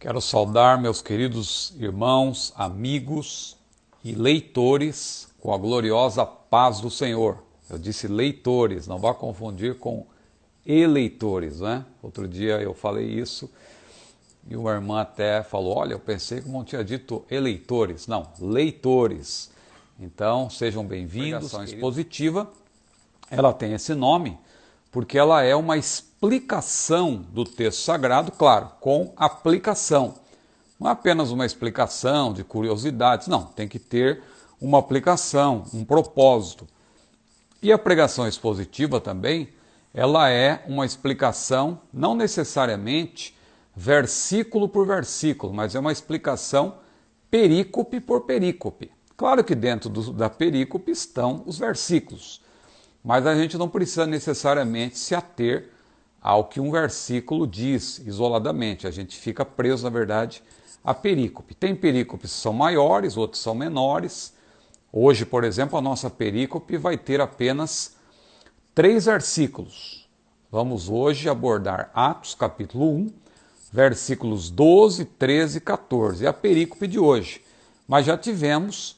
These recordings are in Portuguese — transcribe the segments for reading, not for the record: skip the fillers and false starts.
Quero saudar meus queridos irmãos, amigos e leitores com a gloriosa paz do Senhor. Eu disse leitores, não vá confundir com eleitores, né? Outro dia eu falei isso e uma irmã até falou, olha, eu pensei que não tinha dito eleitores. Não, leitores. Então, sejam bem-vindos. A pregação expositiva, ela tem esse nome porque ela é uma explicação do texto sagrado, claro, com aplicação. Não é apenas uma explicação de curiosidades, não, tem que ter uma aplicação, um propósito. E a pregação expositiva também, ela é uma explicação, não necessariamente versículo por versículo, mas é uma explicação perícope por perícope. Claro que dentro da perícope estão os versículos, mas a gente não precisa necessariamente se ater ao que um versículo diz isoladamente. A gente fica preso, na verdade, à perícope. Tem perícopes que são maiores, outros são menores. Hoje, por exemplo, a nossa perícope vai ter apenas 3 versículos. Vamos hoje abordar Atos capítulo 1, versículos 12, 13 e 14. É a perícope de hoje. Mas já tivemos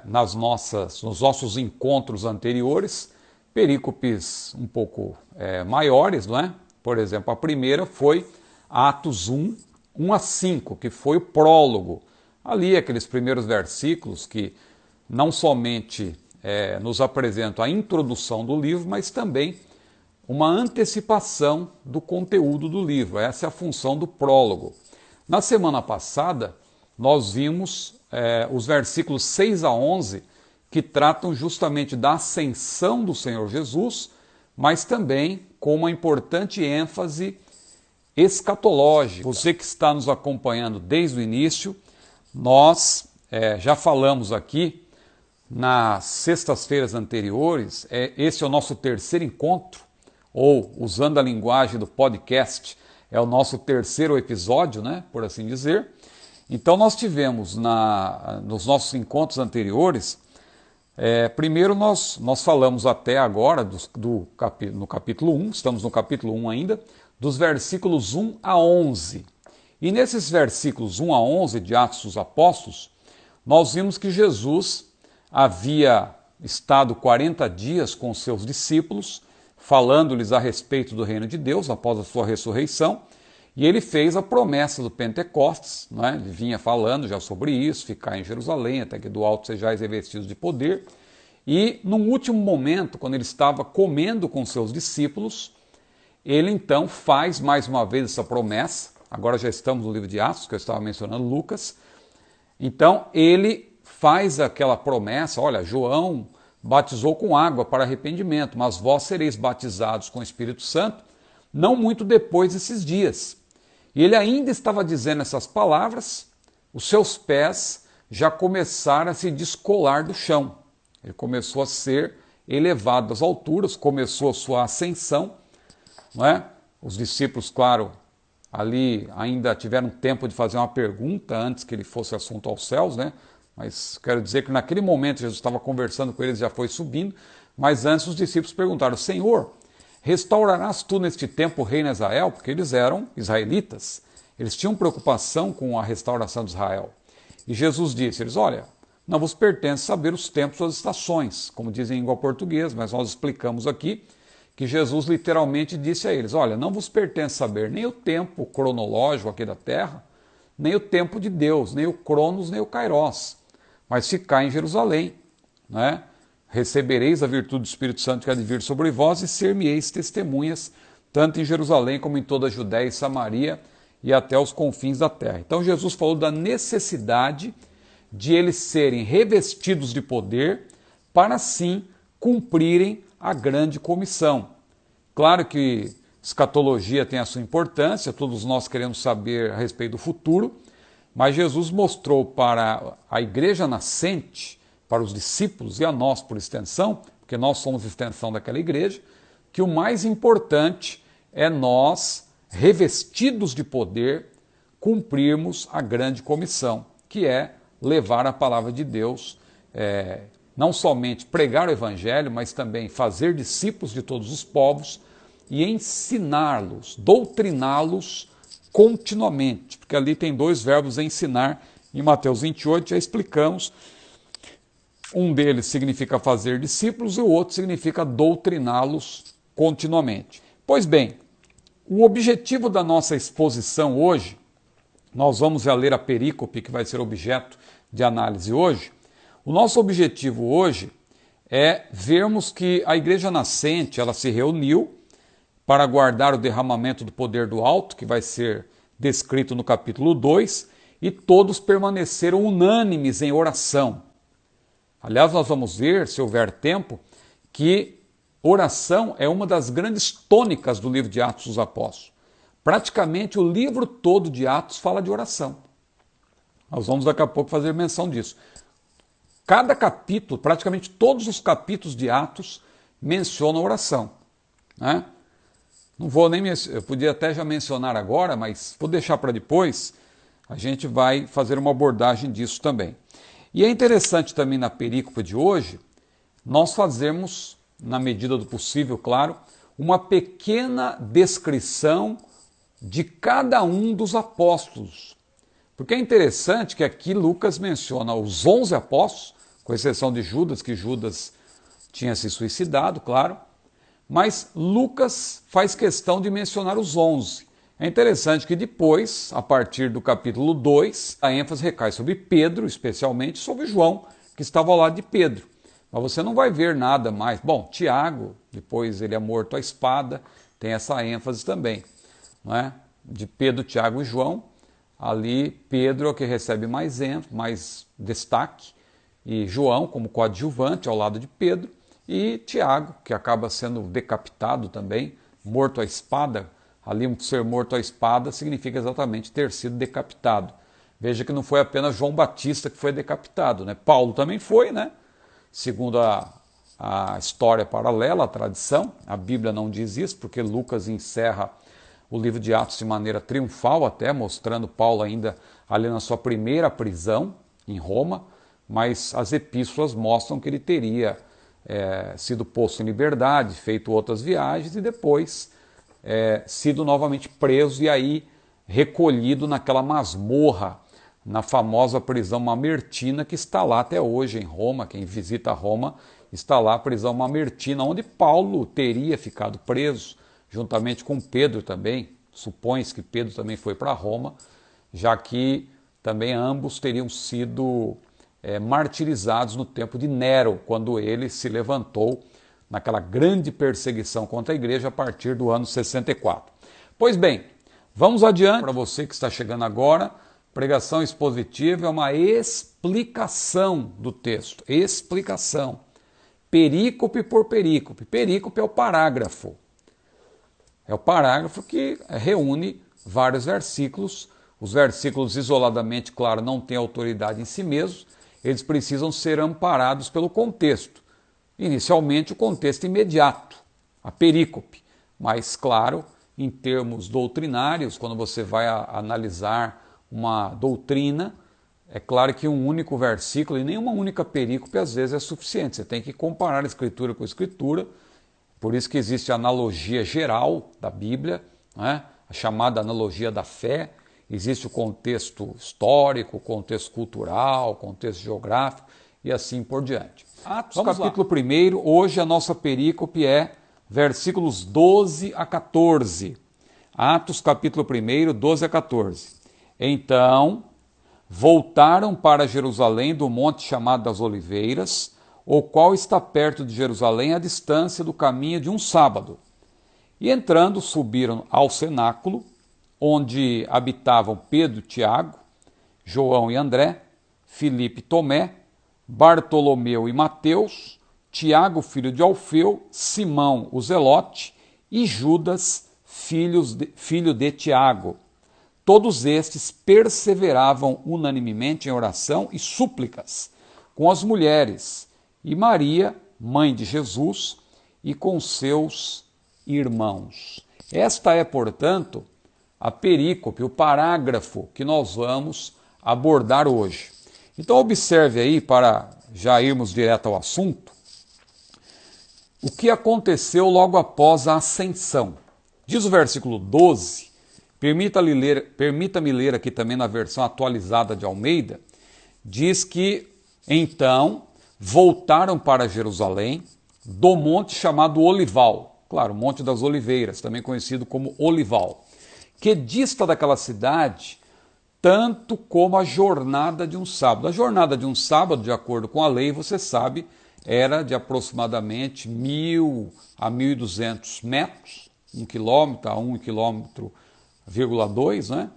nos nossos encontros anteriores, perícopes um pouco maiores, não é? Por exemplo, a primeira foi Atos 1, 1 a 5, que foi o prólogo. Ali, aqueles primeiros versículos que não somente nos apresentam a introdução do livro, mas também uma antecipação do conteúdo do livro. Essa é a função do prólogo. Na semana passada, nós vimos os versículos 6 a 11, que tratam justamente da ascensão do Senhor Jesus, mas também com uma importante ênfase escatológica. Você que está nos acompanhando desde o início, nós já falamos aqui nas sextas-feiras anteriores, esse é o nosso terceiro encontro, ou usando a linguagem do podcast, é o nosso terceiro episódio, né, por assim dizer. Então nós tivemos nos nossos encontros anteriores, primeiro nós falamos até agora no capítulo 1, estamos no capítulo 1 ainda, dos versículos 1 a 11. E nesses versículos 1 a 11 de Atos dos Apóstolos, nós vimos que Jesus havia estado 40 dias com seus discípulos, falando-lhes a respeito do reino de Deus após a sua ressurreição, e ele fez a promessa do Pentecostes, né? Ele vinha falando já sobre isso, ficar em Jerusalém, até que do alto sejais revestidos de poder. E num último momento, quando ele estava comendo com seus discípulos, ele então faz mais uma vez essa promessa. Agora já estamos no livro de Atos, que eu estava mencionando Lucas. Então ele faz aquela promessa, olha, João batizou com água para arrependimento, mas vós sereis batizados com o Espírito Santo, não muito depois desses dias. E ele ainda estava dizendo essas palavras, os seus pés já começaram a se descolar do chão. Ele começou a ser elevado às alturas, começou a sua ascensão, não é? Os discípulos, claro, ali ainda tiveram tempo de fazer uma pergunta antes que ele fosse assunto aos céus, né? Mas quero dizer que naquele momento Jesus estava conversando com eles, já foi subindo, mas antes os discípulos perguntaram, Senhor, restaurarás tu neste tempo o reino de Israel? Porque eles eram israelitas, eles tinham preocupação com a restauração de Israel. E Jesus disse, eles, olha, não vos pertence saber os tempos ou as estações, como dizem em língua portuguesa, mas nós explicamos aqui que Jesus literalmente disse a eles, olha, não vos pertence saber nem o tempo cronológico aqui da terra, nem o tempo de Deus, nem o Cronos, nem o Kairos, mas ficar em Jerusalém, né? Recebereis a virtude do Espírito Santo que há de vir sobre vós e ser-me-eis testemunhas, tanto em Jerusalém como em toda a Judéia e Samaria e até os confins da terra. Então Jesus falou da necessidade de eles serem revestidos de poder para assim cumprirem a grande comissão. Claro que escatologia tem a sua importância, todos nós queremos saber a respeito do futuro, mas Jesus mostrou para a igreja nascente, para os discípulos e a nós por extensão, porque nós somos extensão daquela igreja, que o mais importante é nós, revestidos de poder, cumprirmos a grande comissão, que é levar a palavra de Deus, não somente pregar o evangelho, mas também fazer discípulos de todos os povos e ensiná-los, doutriná-los continuamente, porque ali tem dois verbos ensinar, em Mateus 28 já explicamos, um deles significa fazer discípulos e o outro significa doutriná-los continuamente. Pois bem, o objetivo da nossa exposição hoje, nós vamos ler a perícope que vai ser objeto de análise hoje. O nosso objetivo hoje é vermos que a igreja nascente, ela se reuniu para aguardar o derramamento do poder do alto, que vai ser descrito no capítulo 2, e todos permaneceram unânimes em oração. Aliás, nós vamos ver, se houver tempo, que oração é uma das grandes tônicas do livro de Atos dos Apóstolos. Praticamente o livro todo de Atos fala de oração. Nós vamos daqui a pouco fazer menção disso. Cada capítulo, praticamente todos os capítulos de Atos mencionam oração, né? Não vou nem, eu podia até já mencionar agora, mas vou deixar para depois, a gente vai fazer uma abordagem disso também. E é interessante também na perícope de hoje, nós fazermos, na medida do possível, claro, uma pequena descrição de cada um dos apóstolos. Porque é interessante que aqui Lucas menciona os 11 apóstolos, com exceção de Judas, que Judas tinha se suicidado, claro, mas Lucas faz questão de mencionar os 11. É interessante que depois, a partir do capítulo 2, a ênfase recai sobre Pedro, especialmente sobre João, que estava ao lado de Pedro. Mas você não vai ver nada mais. Bom, Tiago, depois ele é morto à espada, tem essa ênfase também, não é? De Pedro, Tiago e João. Ali Pedro é o que recebe mais ênfase, mais destaque, e João como coadjuvante ao lado de Pedro, e Tiago, que acaba sendo decapitado também, morto à espada. Ali ser morto à espada significa exatamente ter sido decapitado. Veja que não foi apenas João Batista que foi decapitado, né? Paulo também foi, né? Segundo a história paralela, a tradição, a Bíblia não diz isso, porque Lucas encerra o livro de Atos de maneira triunfal até, mostrando Paulo ainda ali na sua primeira prisão em Roma, mas as epístolas mostram que ele teria sido posto em liberdade, feito outras viagens e depois sido novamente preso e aí recolhido naquela masmorra, na famosa prisão Mamertina, que está lá até hoje em Roma. Quem visita Roma está lá, a prisão Mamertina, onde Paulo teria ficado preso, juntamente com Pedro também. Supõe-se que Pedro também foi para Roma, já que também ambos teriam sido martirizados no tempo de Nero, quando ele se levantou naquela grande perseguição contra a igreja a partir do ano 64. Pois bem, vamos adiante. Para você que está chegando agora, pregação expositiva é uma explicação do texto, explicação, perícope por perícope. Perícope é o parágrafo. É o parágrafo que reúne vários versículos. Os versículos isoladamente, claro, não têm autoridade em si mesmos, eles precisam ser amparados pelo contexto. Inicialmente o contexto imediato, a perícope, mas claro, em termos doutrinários, quando você vai analisar uma doutrina, é claro que um único versículo e nenhuma única perícope às vezes é suficiente, você tem que comparar a escritura com a escritura, por isso que existe a analogia geral da Bíblia, né? A chamada analogia da fé. Existe o contexto histórico, o contexto cultural, o contexto geográfico e assim por diante. Atos capítulo 1, hoje a nossa perícope é versículos 12 a 14. Atos capítulo 1, 12 a 14. Então, voltaram para Jerusalém do monte chamado das Oliveiras, o qual está perto de Jerusalém, à distância do caminho de um sábado. E entrando, subiram ao cenáculo, onde habitavam Pedro, Tiago, João e André, Filipe e Tomé, Bartolomeu e Mateus, Tiago, filho de Alfeu, Simão, o Zelote, e Judas, filho de Tiago. Todos estes perseveravam unanimemente em oração e súplicas com as mulheres, e Maria, mãe de Jesus, e com seus irmãos. Esta é, portanto, a perícope, o parágrafo que nós vamos abordar hoje. Então observe aí, para já irmos direto ao assunto, o que aconteceu logo após a ascensão. Diz o versículo 12, Permita-me ler aqui também na versão atualizada de Almeida, diz que então voltaram para Jerusalém do monte chamado Olival, claro, Monte das Oliveiras, também conhecido como Olival, que dista daquela cidade tanto como a jornada de um sábado. A jornada de um sábado, de acordo com a lei, você sabe, era de aproximadamente 1.000 a 1.200 metros, 1 quilômetro a 1,2 km, né?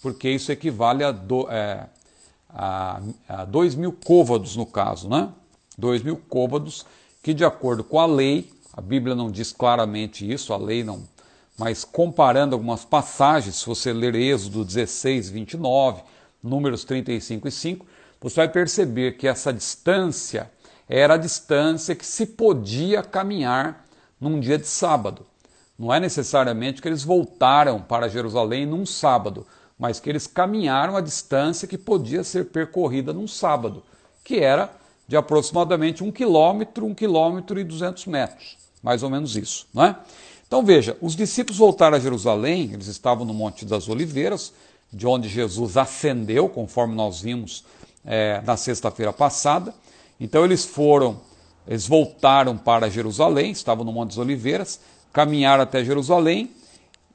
Porque isso equivale a 2.000 côvados no caso, né? 2.000 côvados, que de acordo com a lei, a Bíblia não diz claramente isso, a lei não, mas comparando algumas passagens, se você ler Êxodo 16, 29, Números 35 e 5, você vai perceber que essa distância era a distância que se podia caminhar num dia de sábado. Não é necessariamente que eles voltaram para Jerusalém num sábado, mas que eles caminharam a distância que podia ser percorrida num sábado, que era de aproximadamente 1 quilômetro, 1,2 km, mais ou menos isso, não é? Então veja, os discípulos voltaram a Jerusalém, eles estavam no Monte das Oliveiras, de onde Jesus ascendeu, conforme nós vimos na sexta-feira passada. Então eles voltaram para Jerusalém, estavam no Monte das Oliveiras, caminharam até Jerusalém,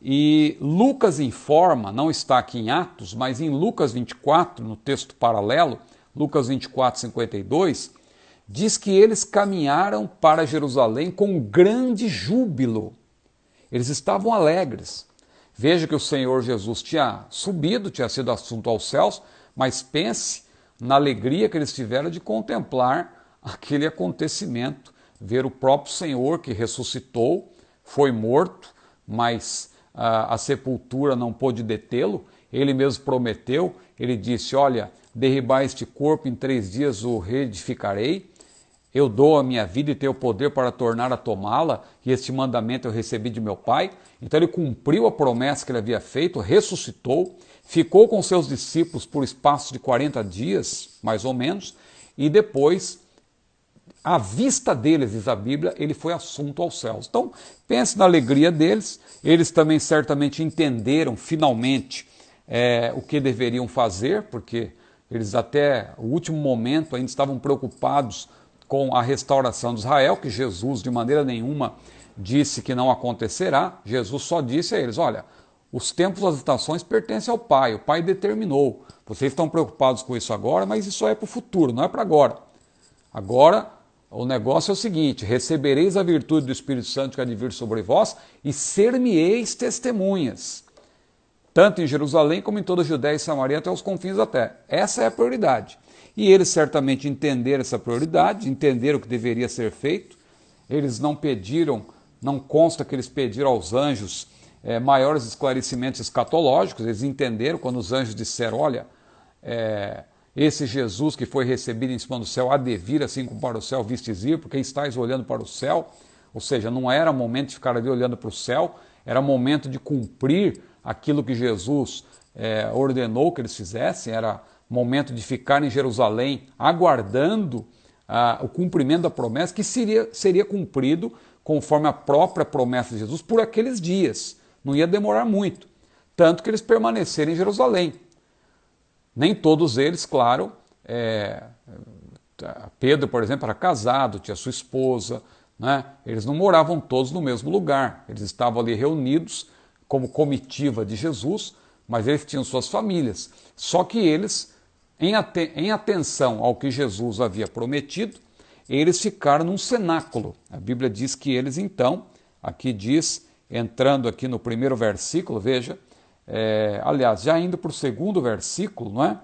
e Lucas informa, não está aqui em Atos, mas em Lucas 24, no texto paralelo, Lucas 24, 52, diz que eles caminharam para Jerusalém com grande júbilo. Eles estavam alegres. Veja que o Senhor Jesus tinha subido, tinha sido assunto aos céus, mas pense na alegria que eles tiveram de contemplar aquele acontecimento, ver o próprio Senhor que ressuscitou, foi morto, mas a sepultura não pôde detê-lo. Ele mesmo prometeu, ele disse, olha, derribar este corpo, em 3 dias o reedificarei. Eu dou a minha vida e tenho poder para tornar a tomá-la, e este mandamento eu recebi de meu Pai. Então ele cumpriu a promessa que ele havia feito, ressuscitou, ficou com seus discípulos por espaço de 40 dias, mais ou menos, e depois, à vista deles, diz a Bíblia, ele foi assunto aos céus. Então, pense na alegria deles. Eles também certamente entenderam, finalmente, o que deveriam fazer, porque eles até o último momento ainda estavam preocupados com a restauração de Israel, que Jesus de maneira nenhuma disse que não acontecerá. Jesus só disse a eles, olha, os tempos das estações pertencem ao Pai, o Pai determinou. Vocês estão preocupados com isso agora, mas isso é para o futuro, não é para agora. Agora, o negócio é o seguinte, recebereis a virtude do Espírito Santo que há de vir sobre vós e ser-me-eis testemunhas, tanto em Jerusalém como em toda a Judéia e Samaria até os confins da terra. Essa é a prioridade. E eles certamente entenderam essa prioridade, entenderam o que deveria ser feito. Eles não pediram, não consta que eles pediram aos anjos maiores esclarecimentos escatológicos. Eles entenderam quando os anjos disseram, olha, esse Jesus que foi recebido em cima do céu há de vir, assim como para o céu vistes ir, porque estáis olhando para o céu. Ou seja, não era momento de ficar ali olhando para o céu, era momento de cumprir aquilo que Jesus ordenou que eles fizessem, era momento de ficar em Jerusalém aguardando o cumprimento da promessa, que seria cumprido conforme a própria promessa de Jesus por aqueles dias. Não ia demorar muito, tanto que eles permaneceram em Jerusalém. Nem todos eles, claro, Pedro, por exemplo, era casado, tinha sua esposa, né? Eles não moravam todos no mesmo lugar, eles estavam ali reunidos como comitiva de Jesus, mas eles tinham suas famílias. Só que eles, em atenção ao que Jesus havia prometido, eles ficaram num cenáculo. A Bíblia diz que eles então, aqui diz, entrando aqui no primeiro versículo, veja, aliás, já indo para o segundo versículo, não é?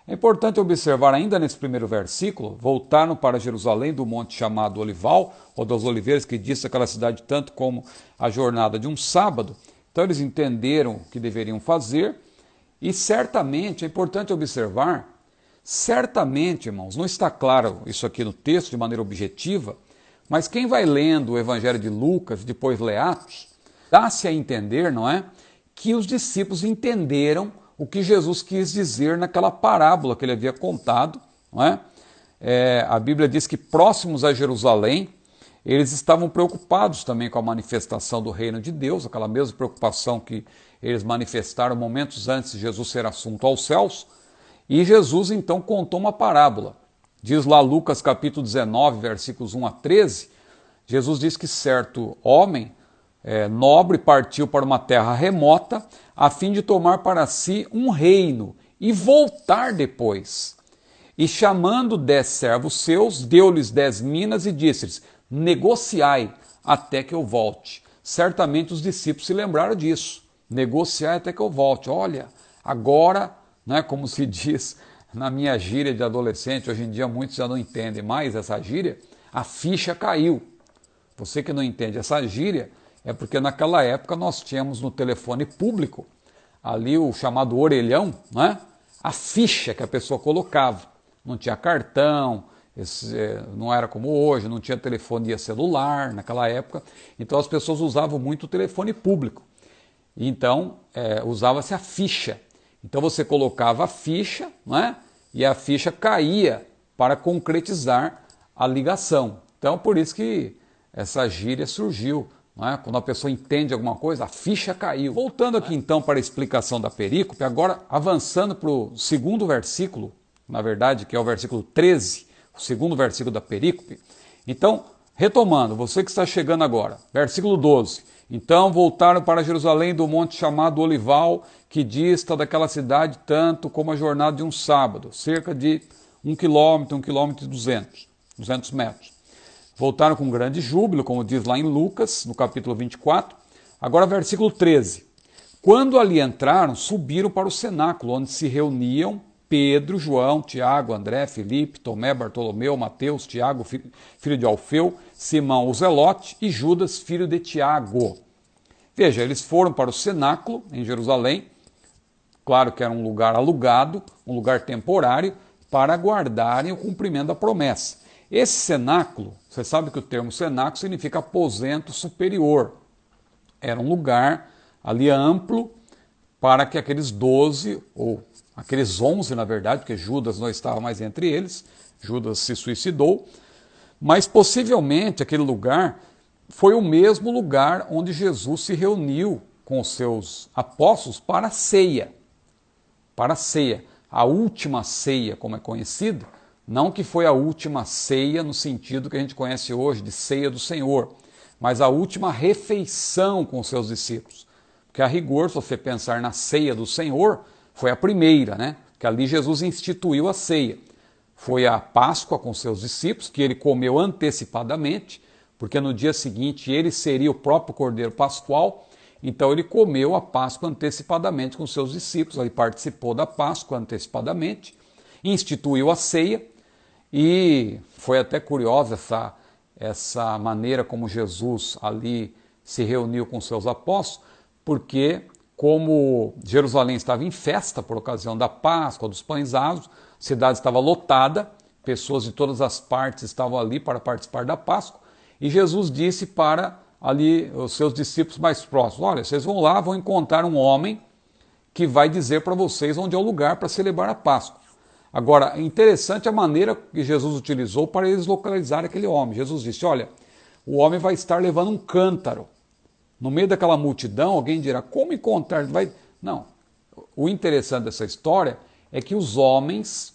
É importante observar ainda nesse primeiro versículo, voltaram para Jerusalém do monte chamado Olival, ou das Oliveiras, que disse aquela cidade tanto como a jornada de um sábado. Então eles entenderam o que deveriam fazer, e certamente, é importante observar, certamente, irmãos, não está claro isso aqui no texto de maneira objetiva, mas quem vai lendo o Evangelho de Lucas, depois lê Atos, dá-se a entender, não é, que os discípulos entenderam o que Jesus quis dizer naquela parábola que ele havia contado, não é? A Bíblia diz que próximos a Jerusalém, eles estavam preocupados também com a manifestação do reino de Deus, aquela mesma preocupação que eles manifestaram momentos antes de Jesus ser assunto aos céus. E Jesus então contou uma parábola. Diz lá Lucas capítulo 19, versículos 1 a 13, Jesus diz que certo homem nobre partiu para uma terra remota a fim de tomar para si um reino e voltar depois. E chamando 10 servos seus, deu-lhes 10 minas e disse-lhes: negociai até que eu volte. Certamente os discípulos se lembraram disso. Negociai até que eu volte. Olha, agora, né, como se diz na minha gíria de adolescente, hoje em dia muitos já não entendem mais essa gíria, a ficha caiu. Você que não entende essa gíria, é porque naquela época nós tínhamos no telefone público, ali o chamado orelhão, né? A ficha que a pessoa colocava. Não tinha cartão, não era como hoje, não tinha telefonia celular naquela época, então as pessoas usavam muito o telefone público. Então usava-se a ficha. Então você colocava a ficha, né? E a ficha caía para concretizar a ligação. Então por isso que essa gíria surgiu. Quando a pessoa entende alguma coisa, a ficha caiu. Voltando aqui então para a explicação da perícope, agora avançando para o segundo versículo, na verdade, que é o versículo 13, o segundo versículo da perícope. Então, retomando, você que está chegando agora, versículo 12. Então voltaram para Jerusalém do monte chamado Olival, que dista daquela cidade tanto como a jornada de um sábado, cerca de 1 quilômetro, 1 quilômetro e 200 metros. Voltaram com grande júbilo, como diz lá em Lucas, no capítulo 24. Agora, versículo 13. Quando ali entraram, subiram para o cenáculo, onde se reuniam Pedro, João, Tiago, André, Filipe, Tomé, Bartolomeu, Mateus, Tiago, filho de Alfeu, Simão, o Zelote e Judas, filho de Tiago. Veja, eles foram para o cenáculo, em Jerusalém. Claro que era um lugar alugado, um lugar temporário, para aguardarem o cumprimento da promessa. Esse cenáculo, você sabe que o termo cenáculo significa aposento superior. Era um lugar ali amplo para que aqueles 12, ou aqueles 11 na verdade, porque Judas não estava mais entre eles, Judas se suicidou, mas possivelmente aquele lugar foi o mesmo lugar onde Jesus se reuniu com os seus apóstolos para a ceia. Para a ceia, a última ceia, como é conhecido. Não que foi a última ceia no sentido que a gente conhece hoje, de ceia do Senhor, mas a última refeição com os seus discípulos. Porque a rigor, se você pensar na ceia do Senhor, foi a primeira, né? Que ali Jesus instituiu a ceia. Foi a Páscoa com seus discípulos, que ele comeu antecipadamente, porque no dia seguinte ele seria o próprio Cordeiro Pascual, então ele comeu a Páscoa antecipadamente com seus discípulos, ele participou da Páscoa antecipadamente, instituiu a ceia. E foi até curiosa essa maneira como Jesus ali se reuniu com seus apóstolos, porque como Jerusalém estava em festa por ocasião da Páscoa, dos pães asmos, a cidade estava lotada, pessoas de todas as partes estavam ali para participar da Páscoa, e Jesus disse para ali os seus discípulos mais próximos: olha, vocês vão lá, vão encontrar um homem que vai dizer para vocês onde é o lugar para celebrar a Páscoa. Agora, interessante a maneira que Jesus utilizou para eles localizarem aquele homem. Jesus disse: olha, o homem vai estar levando um cântaro. No meio daquela multidão, alguém dirá: como encontrar? Não. O interessante dessa história é que os homens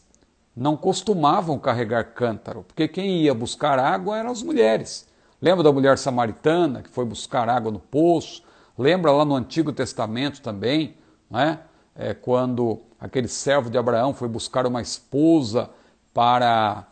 não costumavam carregar cântaro, porque quem ia buscar água eram as mulheres. Lembra da mulher samaritana que foi buscar água no poço? Lembra lá no Antigo Testamento também, né? Quando aquele servo de Abraão foi buscar uma esposa para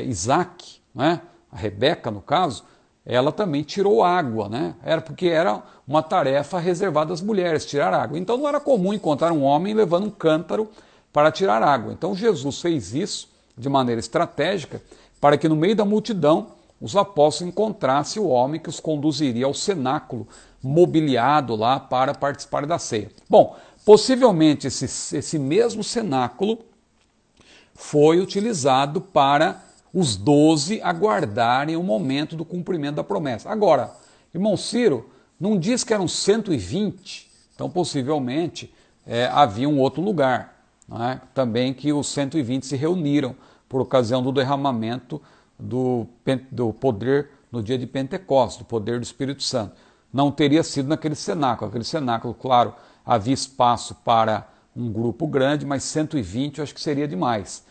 Isaac, né? A Rebeca no caso, ela também tirou água, né? Porque era uma tarefa reservada às mulheres, tirar água. Então não era comum encontrar um homem levando um cântaro para tirar água. Então Jesus fez isso de maneira estratégica para que no meio da multidão os apóstolos encontrassem o homem que os conduziria ao cenáculo mobiliado lá para participar da ceia. Bom, possivelmente esse mesmo cenáculo foi utilizado para os 12 aguardarem o momento do cumprimento da promessa. Agora, irmão Ciro, não diz que eram 120, então possivelmente havia um outro lugar, não é? Também que os 120 se reuniram por ocasião do derramamento do poder no dia de Pentecostes, do poder do Espírito Santo. Não teria sido naquele cenáculo. Aquele cenáculo, claro, havia espaço para um grupo grande, mas 120 eu acho que seria demais.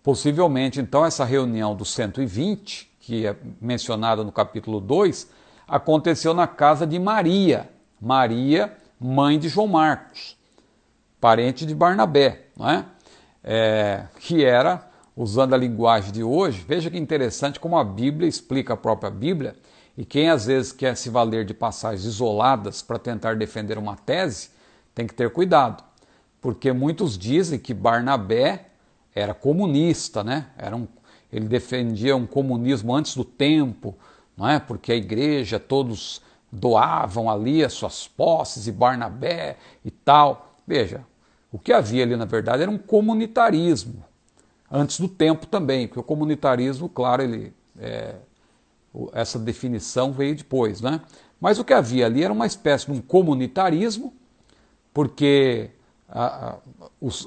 Possivelmente, então, essa reunião dos 120, que é mencionada no capítulo 2, aconteceu na casa de Maria. Maria, mãe de João Marcos, parente de Barnabé, não é? Que era, usando a linguagem de hoje, veja que interessante como a Bíblia explica a própria Bíblia, e quem às vezes quer se valer de passagens isoladas para tentar defender uma tese, tem que ter cuidado, porque muitos dizem que Barnabé era comunista, né? Ele defendia um comunismo antes do tempo, não é? Porque a igreja, todos doavam ali as suas posses e Barnabé e tal. Veja, o que havia ali na verdade era um comunitarismo, antes do tempo também, porque o comunitarismo, claro, essa definição veio depois, né? Mas o que havia ali era uma espécie de um comunitarismo, porque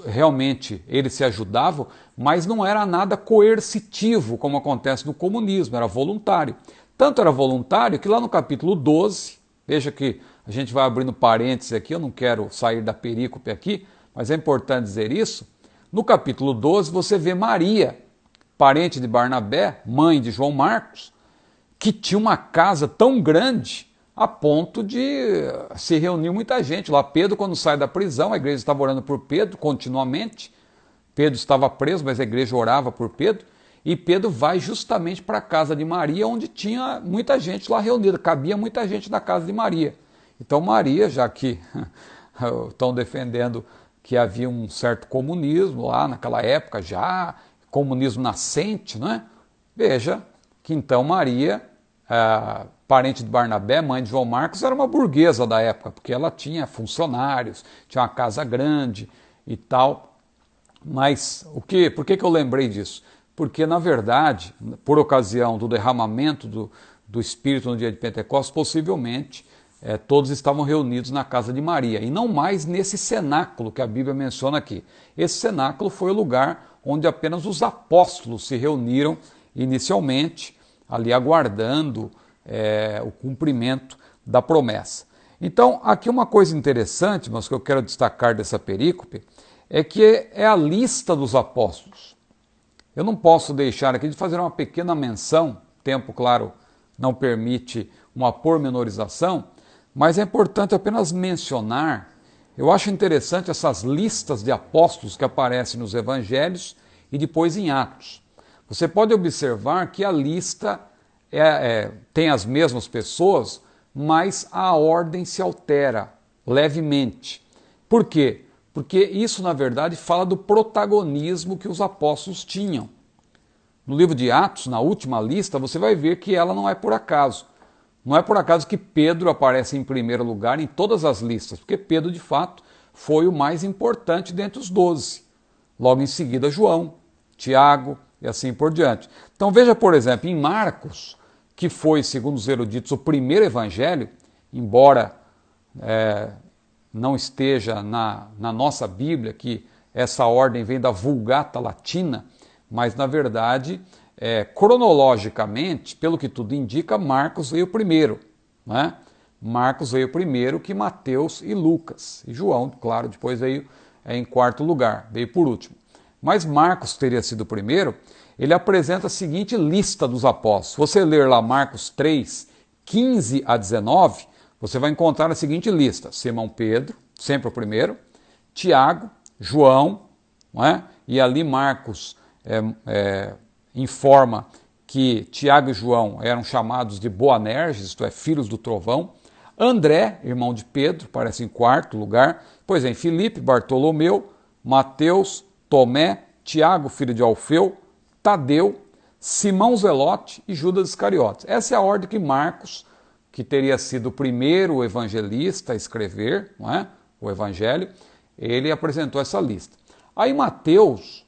realmente eles se ajudavam, mas não era nada coercitivo, como acontece no comunismo, era voluntário. Tanto era voluntário que lá no capítulo 12, veja que a gente vai abrindo parênteses aqui, eu não quero sair da perícope aqui, mas é importante dizer isso. No capítulo 12 você vê Maria, parente de Barnabé, mãe de João Marcos, que tinha uma casa tão grande a ponto de se reunir muita gente. Lá Pedro, quando sai da prisão, a igreja estava orando por Pedro continuamente. Pedro estava preso, mas a igreja orava por Pedro. E Pedro vai justamente para a casa de Maria, onde tinha muita gente lá reunida, cabia muita gente na casa de Maria. Então Maria, já que estão defendendo que havia um certo comunismo lá naquela época já, comunismo nascente, não é? Veja que então Maria, parente de Barnabé, mãe de João Marcos, era uma burguesa da época, porque ela tinha funcionários, tinha uma casa grande e tal. Mas por que eu lembrei disso? Porque, na verdade, por ocasião do derramamento do Espírito no dia de Pentecostes, possivelmente todos estavam reunidos na casa de Maria, e não mais nesse cenáculo que a Bíblia menciona aqui. Esse cenáculo foi o lugar onde apenas os apóstolos se reuniram inicialmente, ali aguardando o cumprimento da promessa. Então, aqui uma coisa interessante, mas que eu quero destacar dessa perícope, é que é a lista dos apóstolos. Eu não posso deixar aqui de fazer uma pequena menção, tempo, claro, não permite uma pormenorização, mas é importante apenas mencionar, eu acho interessante essas listas de apóstolos que aparecem nos evangelhos e depois em Atos. Você pode observar que a lista tem as mesmas pessoas, mas a ordem se altera levemente. Por quê? Porque isso, na verdade, fala do protagonismo que os apóstolos tinham. No livro de Atos, na última lista, você vai ver que ela não é por acaso. Não é por acaso que Pedro aparece em primeiro lugar em todas as listas, porque Pedro, de fato, foi o mais importante dentre os 12. Logo em seguida, João, Tiago e assim por diante. Então veja, por exemplo, em Marcos, que foi, segundo os eruditos, o primeiro evangelho, embora não esteja na nossa Bíblia, que essa ordem vem da Vulgata Latina, mas na verdade, cronologicamente, pelo que tudo indica, Marcos veio primeiro, né? Marcos veio primeiro que Mateus e Lucas, e João, claro, depois veio em quarto lugar, veio por último. Mas Marcos teria sido o primeiro. Ele apresenta a seguinte lista dos apóstolos. Se você ler lá Marcos 3, 15 a 19, você vai encontrar a seguinte lista: Simão Pedro, sempre o primeiro, Tiago, João, não é? E ali Marcos informa que Tiago e João eram chamados de Boanerges, isto é, filhos do trovão. André, irmão de Pedro, aparece em quarto lugar. Pois em Filipe, Bartolomeu, Mateus, Tomé, Tiago, filho de Alfeu, Tadeu, Simão Zelote e Judas Iscariotes. Essa é a ordem que Marcos, que teria sido o primeiro evangelista a escrever, não é? O evangelho, ele apresentou essa lista. Aí Mateus,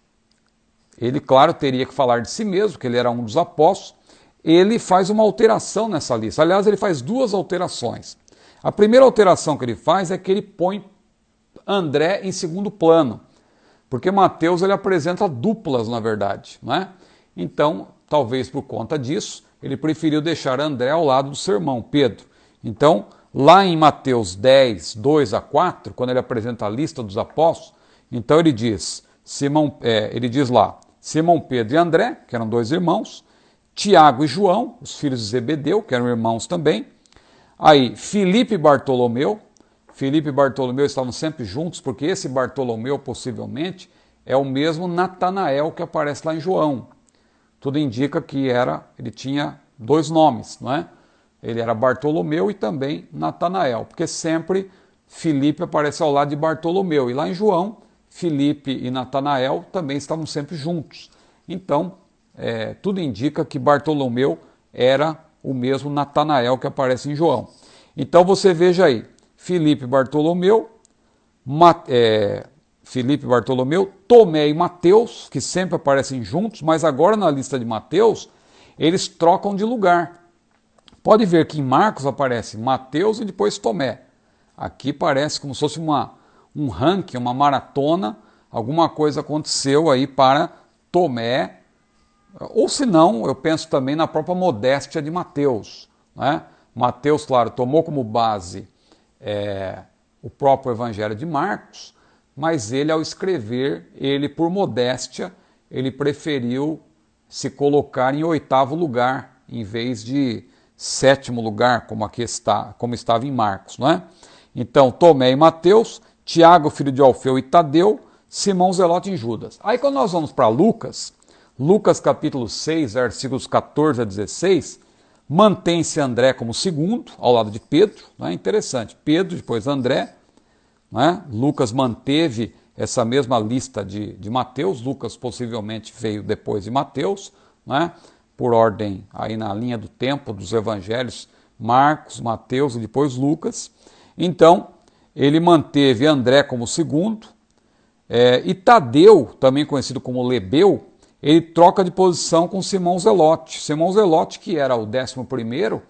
ele, claro, teria que falar de si mesmo, porque ele era um dos apóstolos, ele faz uma alteração nessa lista. Aliás, ele faz duas alterações. A primeira alteração que ele faz é que ele põe André em segundo plano, porque Mateus ele apresenta duplas, na verdade, não é? Então, talvez por conta disso, ele preferiu deixar André ao lado do seu irmão, Pedro. Então, lá em Mateus 10, 2 a 4, quando ele apresenta a lista dos apóstolos, então ele diz, ele diz lá, Simão Pedro e André, que eram dois irmãos, Tiago e João, os filhos de Zebedeu, que eram irmãos também, aí Filipe e Bartolomeu estavam sempre juntos, porque esse Bartolomeu, possivelmente, é o mesmo Natanael que aparece lá em João. Tudo indica que ele tinha dois nomes, não é? Ele era Bartolomeu e também Natanael, porque sempre Filipe aparece ao lado de Bartolomeu. E lá em João, Filipe e Natanael também estavam sempre juntos. Então, tudo indica que Bartolomeu era o mesmo Natanael que aparece em João. Então você veja aí, Filipe, Bartolomeu, Tomé e Mateus, que sempre aparecem juntos, mas agora na lista de Mateus, eles trocam de lugar. Pode ver que em Marcos aparece Mateus e depois Tomé. Aqui parece como se fosse um ranking, uma maratona, alguma coisa aconteceu aí para Tomé, ou se não, eu penso também na própria modéstia de Mateus, né? Mateus, claro, tomou como base o próprio Evangelho de Marcos, mas ele, ao escrever, ele por modéstia, ele preferiu se colocar em 8º lugar, em vez de 7º lugar, como estava em Marcos, não é? Então, Tomé e Mateus, Tiago, filho de Alfeu e Tadeu, Simão Zelote e Judas. Aí quando nós vamos para Lucas capítulo 6, versículos 14 a 16, mantém-se André como segundo, ao lado de Pedro, né? Interessante, Pedro, depois André, né? Lucas manteve essa mesma lista de Mateus, Lucas possivelmente veio depois de Mateus, né? Por ordem aí na linha do tempo dos evangelhos, Marcos, Mateus e depois Lucas. Então, ele manteve André como segundo, e Tadeu, também conhecido como Lebeu, ele troca de posição com Simão Zelote. Simão Zelote, que era o 11º,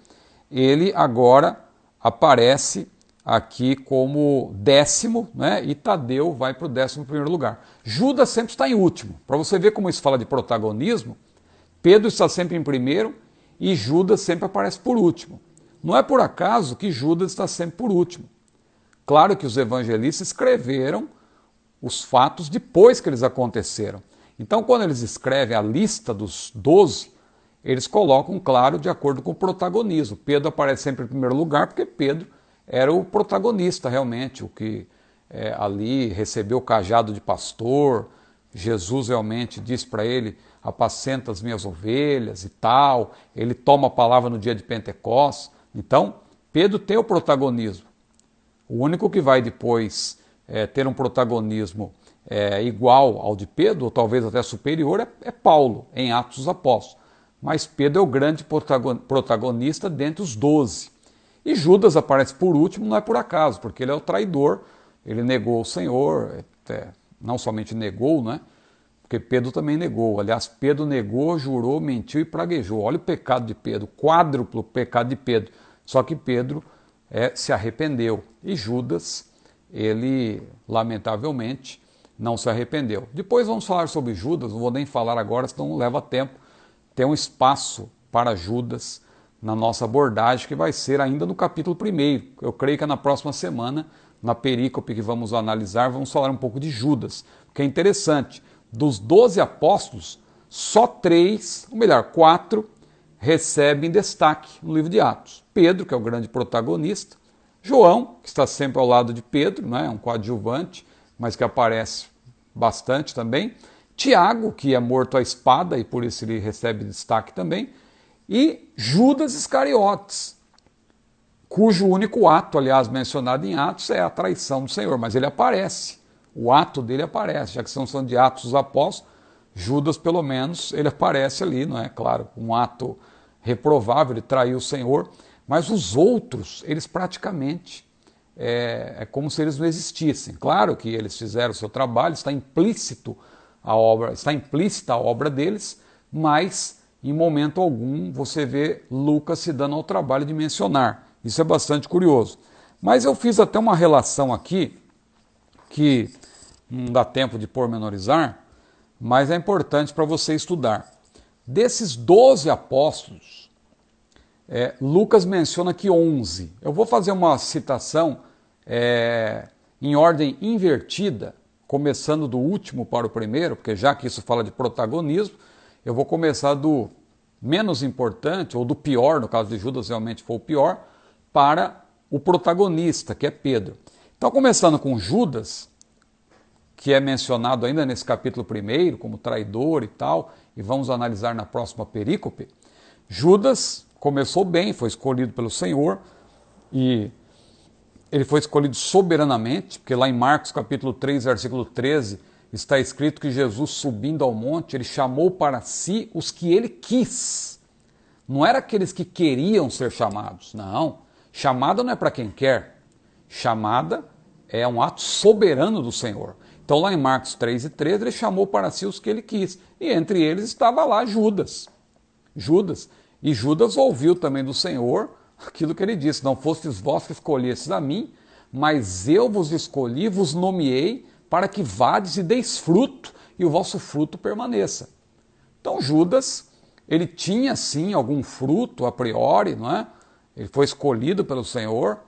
ele agora aparece aqui como 10º, né? E Tadeu vai para o 11º lugar. Judas sempre está em último. Para você ver como isso fala de protagonismo, Pedro está sempre em primeiro e Judas sempre aparece por último. Não é por acaso que Judas está sempre por último. Claro que os evangelistas escreveram os fatos depois que eles aconteceram. Então, quando eles escrevem a lista dos 12, eles colocam, claro, de acordo com o protagonismo. Pedro aparece sempre em primeiro lugar, porque Pedro era o protagonista, realmente, o que ali recebeu o cajado de pastor. Jesus realmente diz para ele, apacenta as minhas ovelhas e tal. Ele toma a palavra no dia de Pentecostes. Então, Pedro tem o protagonismo. O único que vai depois ter um protagonismo igual ao de Pedro, ou talvez até superior, é Paulo, em Atos dos Apóstolos. Mas Pedro é o grande protagonista dentre os 12. E Judas aparece por último, não é por acaso, porque ele é o traidor, ele negou o Senhor, não somente negou, né? Porque Pedro também negou. Aliás, Pedro negou, jurou, mentiu e praguejou. Olha o pecado de Pedro, quádruplo pecado de Pedro. Só que Pedro se arrependeu. E Judas, ele, lamentavelmente, não se arrependeu. Depois vamos falar sobre Judas, não vou nem falar agora, senão leva tempo. Tem um espaço para Judas na nossa abordagem, que vai ser ainda no capítulo 1. Eu creio que é na próxima semana, na perícope que vamos analisar, vamos falar um pouco de Judas. Porque é interessante, dos 12 apóstolos, só 3, ou melhor, 4, recebem destaque no livro de Atos. Pedro, que é o grande protagonista, João, que está sempre ao lado de Pedro, né, um coadjuvante, mas que aparece bastante também. Tiago, que é morto à espada e por isso ele recebe destaque também. E Judas Iscariotes, cujo único ato, aliás, mencionado em Atos, é a traição do Senhor, mas ele aparece, o ato dele aparece, já que estamos falando de Atos dos Apóstolos, Judas, pelo menos, ele aparece ali, não é? Claro, um ato reprovável, ele traiu o Senhor, mas os outros, eles praticamente, é como se eles não existissem. Claro que eles fizeram o seu trabalho, está implícita a obra deles, mas em momento algum você vê Lucas se dando ao trabalho de mencionar. Isso é bastante curioso. Mas eu fiz até uma relação aqui, que não dá tempo de pormenorizar, mas é importante para você estudar. Desses 12 apóstolos, Lucas menciona aqui 11. Eu vou fazer uma citação em ordem invertida, começando do último para o primeiro, porque já que isso fala de protagonismo, eu vou começar do menos importante, ou do pior, no caso de Judas realmente foi o pior, para o protagonista, que é Pedro. Então, começando com Judas, que é mencionado ainda nesse capítulo 1, como traidor e tal, e vamos analisar na próxima perícope. Judas começou bem, foi escolhido pelo Senhor, e ele foi escolhido soberanamente, porque lá em Marcos capítulo 3, versículo 13, está escrito que Jesus, subindo ao monte, ele chamou para si os que ele quis. Não era aqueles que queriam ser chamados, não. Chamada não é para quem quer. Chamada é um ato soberano do Senhor. Então lá em Marcos 3 e 13, ele chamou para si os que ele quis. E entre eles estava lá Judas. E Judas ouviu também do Senhor aquilo que ele disse: não fostes vós que escolhestes a mim, mas eu vos escolhi, vos nomeei, para que vades e deis fruto, e o vosso fruto permaneça. Então Judas, ele tinha sim algum fruto a priori, não é? Ele foi escolhido pelo Senhor,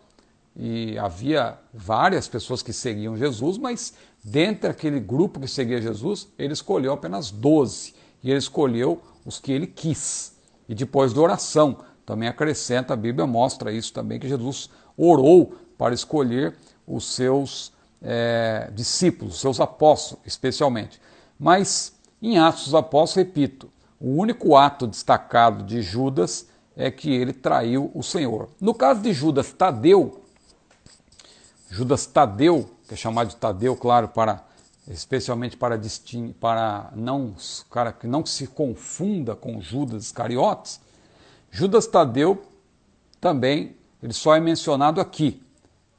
e havia várias pessoas que seguiam Jesus, mas dentre aquele grupo que seguia Jesus, ele escolheu apenas 12, e ele escolheu os que ele quis. E depois da oração, também acrescenta, a Bíblia mostra isso também, que Jesus orou para escolher os seus discípulos, os seus apóstolos, especialmente. Mas em Atos dos Apóstolos, repito, o único ato destacado de Judas é que ele traiu o Senhor. No caso de Judas Tadeu, que é chamado de Tadeu, claro, especialmente para que não se confunda com Judas Iscariotes, Judas Tadeu também, ele só é mencionado aqui,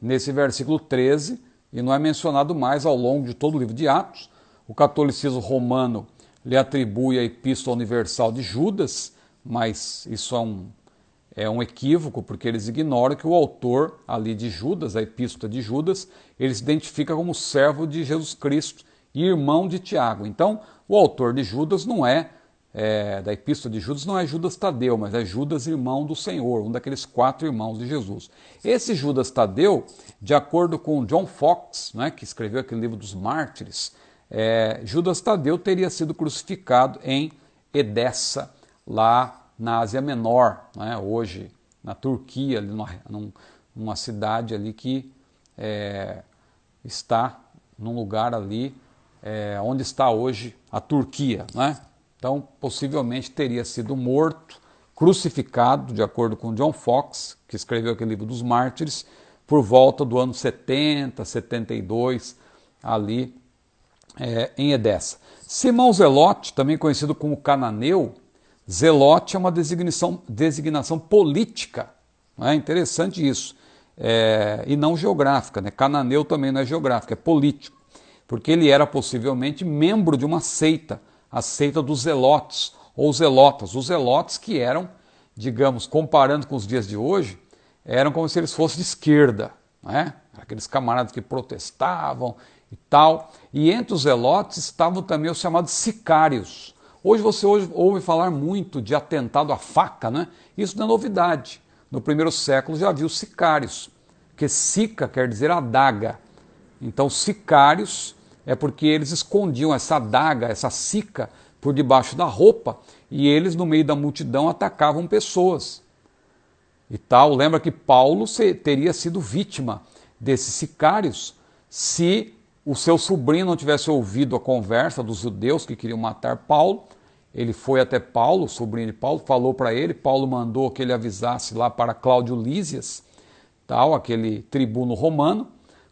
nesse versículo 13, e não é mencionado mais ao longo de todo o livro de Atos. O catolicismo romano lhe atribui a Epístola Universal de Judas, mas isso é um equívoco, porque eles ignoram que o autor ali de Judas, a Epístola de Judas, ele se identifica como servo de Jesus Cristo e irmão de Tiago. Então, o autor de Judas da Epístola de Judas não é Judas Tadeu, mas é Judas, irmão do Senhor, um daqueles 4 irmãos de Jesus. Esse Judas Tadeu, de acordo com John Foxe, que escreveu aquele livro dos Mártires, Judas Tadeu teria sido crucificado em Edessa, lá na Ásia Menor, hoje na Turquia, ali numa cidade ali que está num lugar ali onde está hoje a Turquia, Então, possivelmente teria sido morto, crucificado, de acordo com John Foxe, que escreveu aquele livro dos Mártires, por volta do ano 70, 72, ali em Edessa. Simão Zelote, também conhecido como Cananeu, Zelote é uma designação política, é interessante isso, e não geográfica, Cananeu também não é geográfico, é político, porque ele era possivelmente membro de uma seita, a seita dos Zelotes, ou Zelotas. Os Zelotes que eram, digamos, comparando com os dias de hoje, eram como se eles fossem de esquerda, aqueles camaradas que protestavam e tal. E entre os Zelotes estavam também os chamados sicários. Hoje você ouve falar muito de atentado à faca, Isso não é novidade. No primeiro século já havia os sicários, porque sica quer dizer adaga. Então sicários é porque eles escondiam essa adaga, essa sica, por debaixo da roupa, e eles, no meio da multidão, atacavam pessoas. E tal, lembra que Paulo teria sido vítima desses sicários se o seu sobrinho não tivesse ouvido a conversa dos judeus que queriam matar Paulo. Ele foi até Paulo, o sobrinho de Paulo, falou para ele, Paulo mandou que ele avisasse lá para Cláudio Lísias, aquele tribuno romano.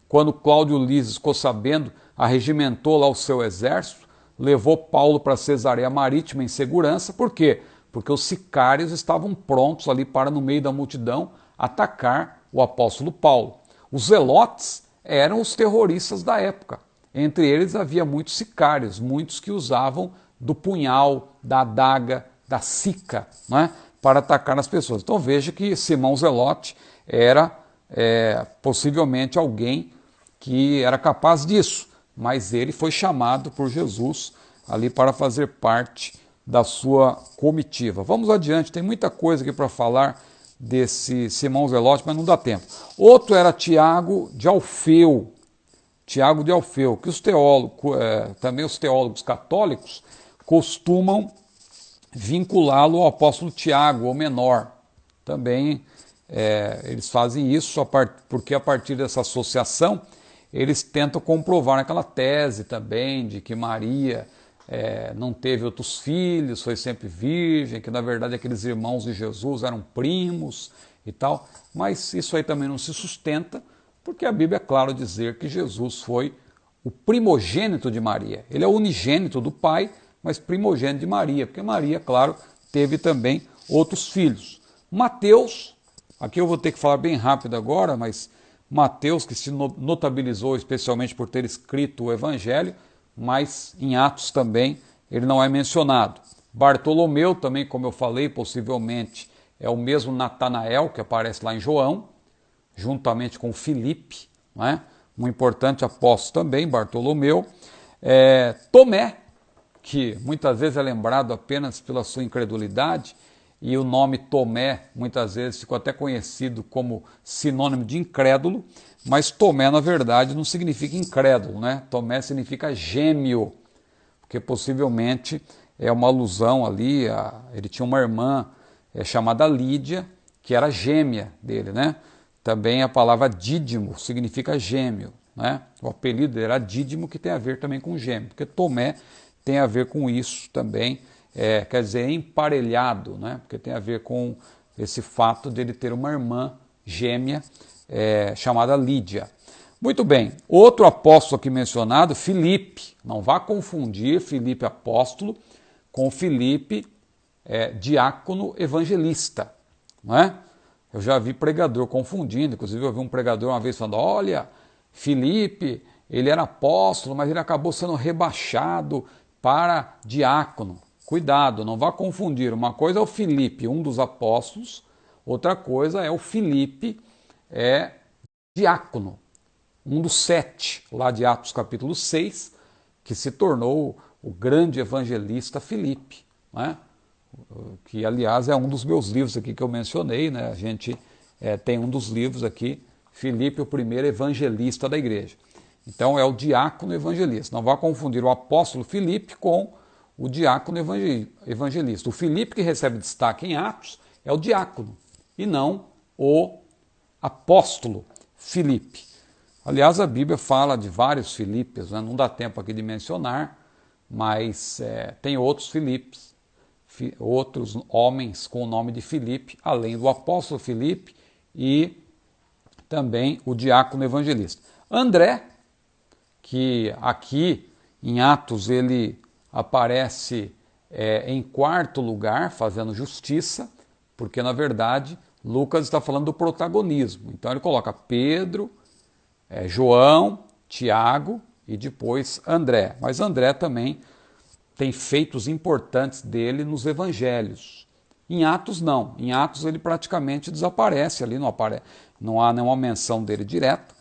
Quando Cláudio Lísias ficou sabendo, arregimentou lá o seu exército, levou Paulo para Cesareia Marítima em segurança. Por quê? Porque os sicários estavam prontos ali para, no meio da multidão, atacar o apóstolo Paulo. Os zelotes eram os terroristas da época. Entre eles havia muitos sicários, muitos que usavam do punhal, da adaga, da sica, para atacar as pessoas. Então veja que Simão Zelote era possivelmente alguém que era capaz disso, mas ele foi chamado por Jesus ali para fazer parte da sua comitiva. Vamos adiante, tem muita coisa aqui para falar desse Simão Zelote, mas não dá tempo. Outro era Tiago de Alfeu, que os teólogos, também os teólogos católicos, costumam vinculá-lo ao apóstolo Tiago, ou menor. Também eles fazem isso porque a partir dessa associação eles tentam comprovar aquela tese também de que Maria não teve outros filhos, foi sempre virgem, que na verdade aqueles irmãos de Jesus eram primos e tal, mas isso aí também não se sustenta, porque a Bíblia é claro dizer que Jesus foi o primogênito de Maria. Ele é o unigênito do Pai, mas primogênito de Maria, porque Maria, claro, teve também outros filhos. Mateus, aqui eu vou ter que falar bem rápido agora, mas Mateus, que se notabilizou especialmente por ter escrito o Evangelho, mas em Atos também ele não é mencionado. Bartolomeu também, como eu falei, possivelmente é o mesmo Natanael que aparece lá em João, juntamente com Filipe, não é? Um importante apóstolo também, Bartolomeu. Tomé, que muitas vezes é lembrado apenas pela sua incredulidade, e o nome Tomé muitas vezes ficou até conhecido como sinônimo de incrédulo, mas Tomé na verdade não significa incrédulo, né? Tomé significa gêmeo, porque possivelmente é uma alusão ali, ele tinha uma irmã chamada Lídia, que era gêmea dele, né? Também a palavra Dídimo significa gêmeo, né? O apelido era Dídimo, que tem a ver também com gêmeo, porque Tomé tem a ver com isso também, quer dizer, emparelhado, né? Porque tem a ver com esse fato de ele ter uma irmã gêmea chamada Lídia. Muito bem, outro apóstolo aqui mencionado, Filipe. Não vá confundir Filipe apóstolo com Filipe diácono evangelista, não é? Eu já vi pregador confundindo, inclusive eu vi um pregador uma vez falando, olha, Filipe, ele era apóstolo, mas ele acabou sendo rebaixado para diácono. Cuidado, não vá confundir. Uma coisa é o Filipe, um dos apóstolos, outra coisa é o Filipe, diácono, um dos 7, lá de Atos capítulo 6, que se tornou o grande evangelista Filipe, né? Que aliás é um dos meus livros aqui que eu mencionei, né? A gente tem um dos livros aqui, Filipe, o primeiro evangelista da igreja. Então é o diácono evangelista. Não vá confundir o apóstolo Filipe com o diácono evangelista. O Filipe que recebe destaque em Atos é o diácono e não o apóstolo Filipe. Aliás, a Bíblia fala de vários Filipes, né? Não dá tempo aqui de mencionar, mas tem outros Filipes, outros homens com o nome de Filipe, além do apóstolo Filipe e também o diácono evangelista. André, que aqui em Atos ele aparece em quarto lugar, fazendo justiça, porque na verdade Lucas está falando do protagonismo. Então ele coloca Pedro, João, Tiago e depois André. Mas André também tem feitos importantes dele nos evangelhos. Em Atos não. Em Atos ele praticamente desaparece ali, não há nenhuma menção dele direta,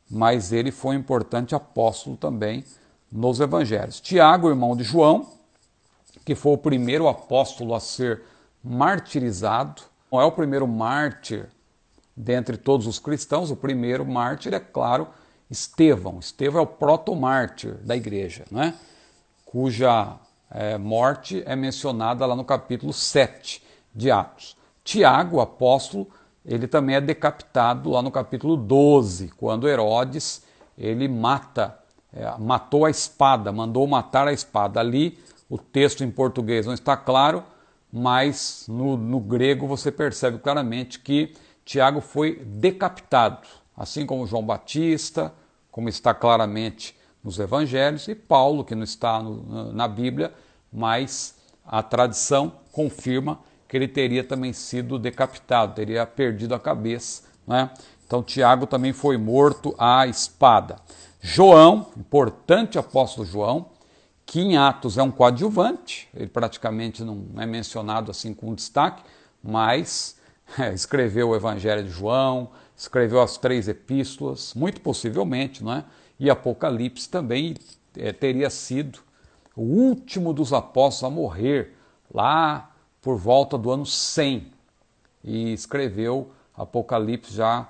mas ele foi um importante apóstolo também nos evangelhos. Tiago, irmão de João, que foi o primeiro apóstolo a ser martirizado, não é o primeiro mártir dentre todos os cristãos, o primeiro mártir é, claro, Estevão. Estevão é o proto-mártir da igreja, né? Cuja morte é mencionada lá no capítulo 7 de Atos. Tiago, o apóstolo, ele também é decapitado lá no capítulo 12, quando Herodes ele matou a espada, mandou matar a espada. Ali o texto em português não está claro, mas no grego você percebe claramente que Tiago foi decapitado, assim como João Batista, como está claramente nos evangelhos, e Paulo, que não está na Bíblia, mas a tradição confirma que ele teria também sido decapitado, teria perdido a cabeça, né? Então Tiago também foi morto à espada. João, importante apóstolo João, que em Atos é um coadjuvante, ele praticamente não é mencionado assim com destaque, mas escreveu o Evangelho de João, escreveu as 3 epístolas, muito possivelmente, não é? E Apocalipse também teria sido o último dos apóstolos a morrer lá por volta do ano 100. e escreveu Apocalipse já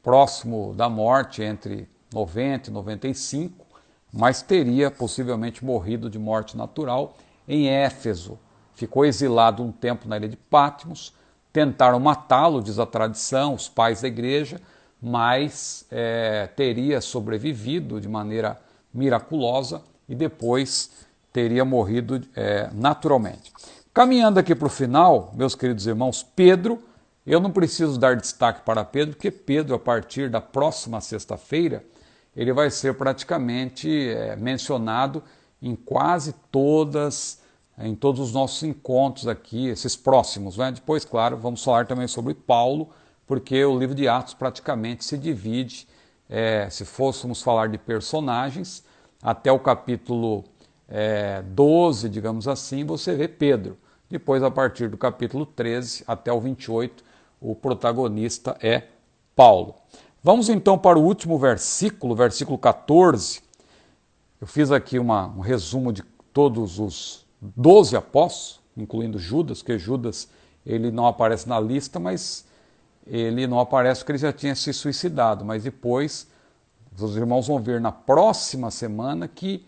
próximo da morte, entre 90 e 95, mas teria possivelmente morrido de morte natural em Éfeso. Ficou exilado um tempo na ilha de Patmos, tentaram matá-lo, diz a tradição, os pais da igreja, mas teria sobrevivido de maneira miraculosa e depois teria morrido naturalmente. Caminhando aqui para o final, meus queridos irmãos, Pedro, eu não preciso dar destaque para Pedro, porque Pedro, a partir da próxima sexta-feira, ele vai ser praticamente mencionado em quase em todos os nossos encontros aqui, esses próximos, né? Depois, claro, vamos falar também sobre Paulo, porque o livro de Atos praticamente se divide, se fôssemos falar de personagens, até o capítulo 12, digamos assim, você vê Pedro. Depois, a partir do capítulo 13 até o 28, o protagonista é Paulo. Vamos então para o último versículo, versículo 14. Eu fiz aqui um resumo de todos os 12 apóstolos, incluindo Judas, que Judas ele não aparece na lista, mas ele não aparece porque ele já tinha se suicidado. Mas depois, os irmãos vão ver na próxima semana que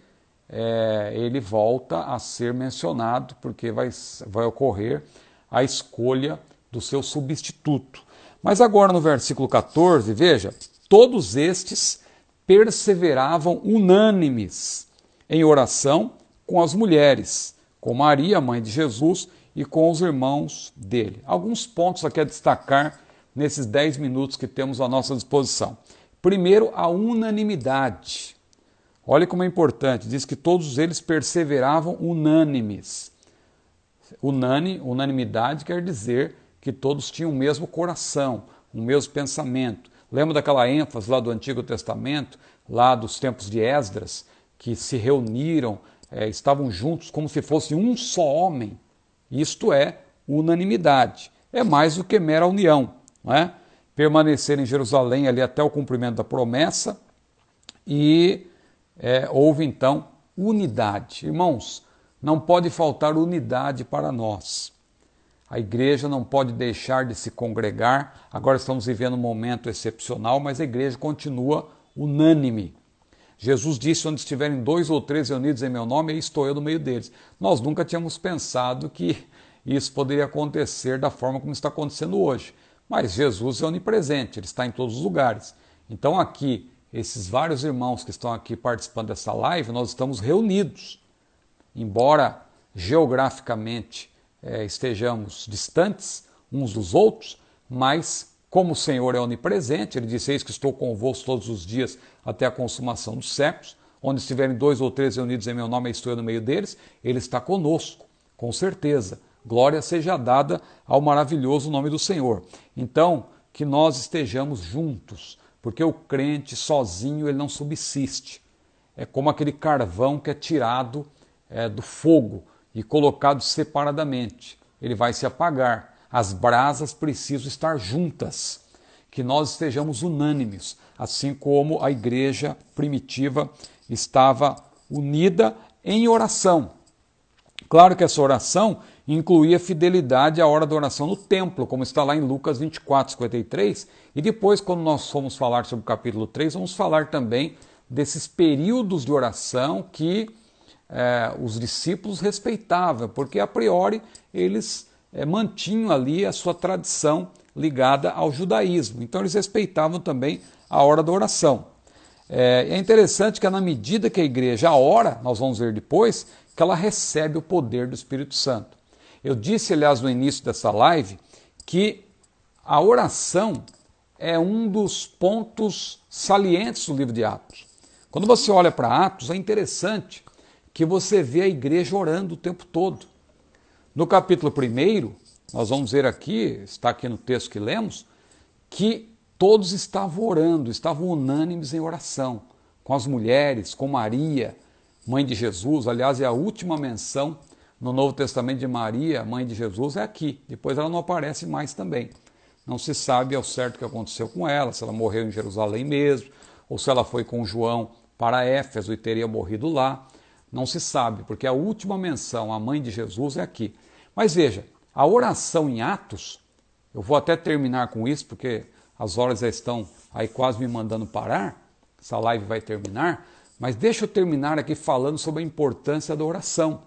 ele volta a ser mencionado, porque vai ocorrer a escolha do seu substituto. Mas agora no versículo 14, veja, todos estes perseveravam unânimes em oração com as mulheres, com Maria, mãe de Jesus, e com os irmãos dele. Alguns pontos aqui a destacar nesses 10 minutos que temos à nossa disposição. Primeiro, a unanimidade. Olha como é importante, diz que todos eles perseveravam unânimes. Unanimidade quer dizer que todos tinham o mesmo coração, o mesmo pensamento. Lembra daquela ênfase lá do Antigo Testamento, lá dos tempos de Esdras, que se reuniram, estavam juntos como se fosse um só homem? Isto é unanimidade. É mais do que mera união, não é? Permanecer em Jerusalém ali até o cumprimento da promessa e houve então unidade. Irmãos, não pode faltar unidade para nós. A igreja não pode deixar de se congregar. Agora estamos vivendo um momento excepcional, mas a igreja continua unânime. Jesus disse, onde estiverem 2 ou 3 reunidos em meu nome, aí estou eu no meio deles. Nós nunca tínhamos pensado que isso poderia acontecer da forma como está acontecendo hoje. Mas Jesus é onipresente, ele está em todos os lugares. Então aqui, esses vários irmãos que estão aqui participando dessa live, nós estamos reunidos. Embora geograficamente estejamos distantes uns dos outros, mas como o Senhor é onipresente, ele disse, eis que estou convosco todos os dias até a consumação dos séculos, onde estiverem 2 ou 3 reunidos em meu nome, estou eu no meio deles, ele está conosco, com certeza. Glória seja dada ao maravilhoso nome do Senhor. Então, que nós estejamos juntos, porque o crente sozinho ele não subsiste. É como aquele carvão que é tirado do fogo e colocado separadamente. Ele vai se apagar. As brasas precisam estar juntas. Que nós estejamos unânimes, assim como a igreja primitiva estava unida em oração. Claro que essa oração incluía fidelidade à hora da oração no templo, como está lá em Lucas 24, 53. E depois, quando nós formos falar sobre o capítulo 3, vamos falar também desses períodos de oração que os discípulos respeitavam, porque a priori eles mantinham ali a sua tradição ligada ao judaísmo. Então eles respeitavam também a hora da oração. É interessante que na medida que a igreja ora, nós vamos ver depois, que ela recebe o poder do Espírito Santo. Eu disse, aliás, no início dessa live, que a oração é um dos pontos salientes do livro de Atos. Quando você olha para Atos, é interessante que você vê a igreja orando o tempo todo. No capítulo 1, nós vamos ver aqui, está aqui no texto que lemos, que todos estavam orando, estavam unânimes em oração, com as mulheres, com Maria, mãe de Jesus. Aliás, é a última menção no Novo Testamento de Maria, mãe de Jesus, é aqui. Depois ela não aparece mais também. Não se sabe ao certo o que aconteceu com ela, se ela morreu em Jerusalém mesmo, ou se ela foi com João para Éfeso e teria morrido lá. Não se sabe, porque a última menção à mãe de Jesus é aqui. Mas veja, a oração em Atos eu vou até terminar com isso, porque as horas já estão aí quase me mandando parar, essa live vai terminar, mas deixa eu terminar aqui falando sobre a importância da oração.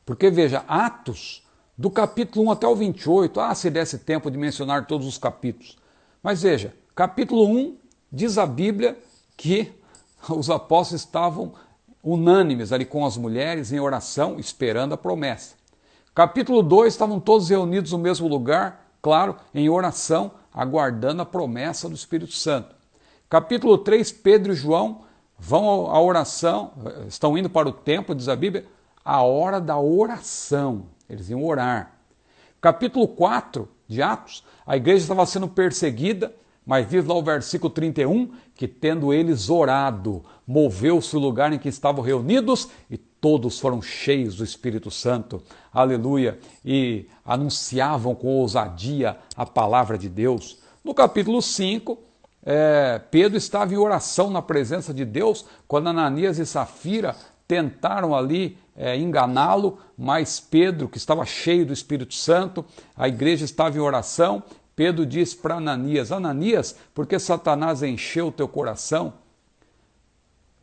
Porque veja, Atos, do capítulo 1 até o 28, se desse tempo de mencionar todos os capítulos, mas veja, capítulo 1 diz a Bíblia que os apóstolos estavam unânimes ali com as mulheres em oração, esperando a promessa. Capítulo 2, estavam todos reunidos no mesmo lugar, claro, em oração, aguardando a promessa do Espírito Santo. Capítulo 3, Pedro e João vão à oração, estão indo para o templo, diz a Bíblia, a hora da oração, eles iam orar. Capítulo 4 de Atos, a igreja estava sendo perseguida, mas diz lá o versículo 31, que tendo eles orado, moveu-se o lugar em que estavam reunidos e todos foram cheios do Espírito Santo, aleluia, e anunciavam com ousadia a palavra de Deus. No capítulo 5, Pedro estava em oração na presença de Deus, quando Ananias e Safira tentaram ali enganá-lo, mas Pedro, que estava cheio do Espírito Santo, a igreja estava em oração, Pedro diz para Ananias, Ananias, porque Satanás encheu o teu coração?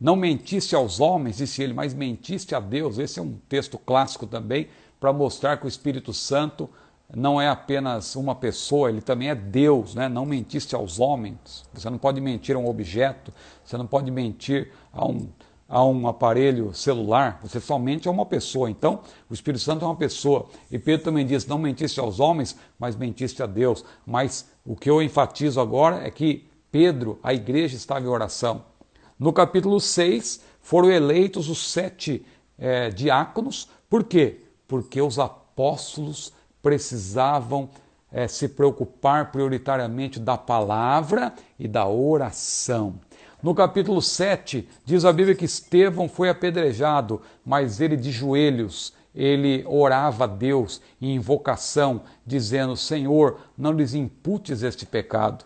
Não mentiste aos homens, disse ele, mas mentiste a Deus. Esse é um texto clássico também, para mostrar que o Espírito Santo não é apenas uma pessoa, ele também é Deus, né? Não mentiste aos homens, você não pode mentir a um objeto, você não pode mentir a um aparelho celular, você só mente a uma pessoa. Então, o Espírito Santo é uma pessoa. E Pedro também diz, não mentiste aos homens, mas mentiste a Deus. Mas o que eu enfatizo agora é que Pedro, a igreja, estava em oração. No capítulo 6, foram eleitos os 7 diáconos. Por quê? Porque os apóstolos precisavam se preocupar prioritariamente da palavra e da oração. No capítulo 7, diz a Bíblia que Estevão foi apedrejado, mas ele de joelhos, ele orava a Deus em invocação, dizendo, Senhor, não lhes imputes este pecado.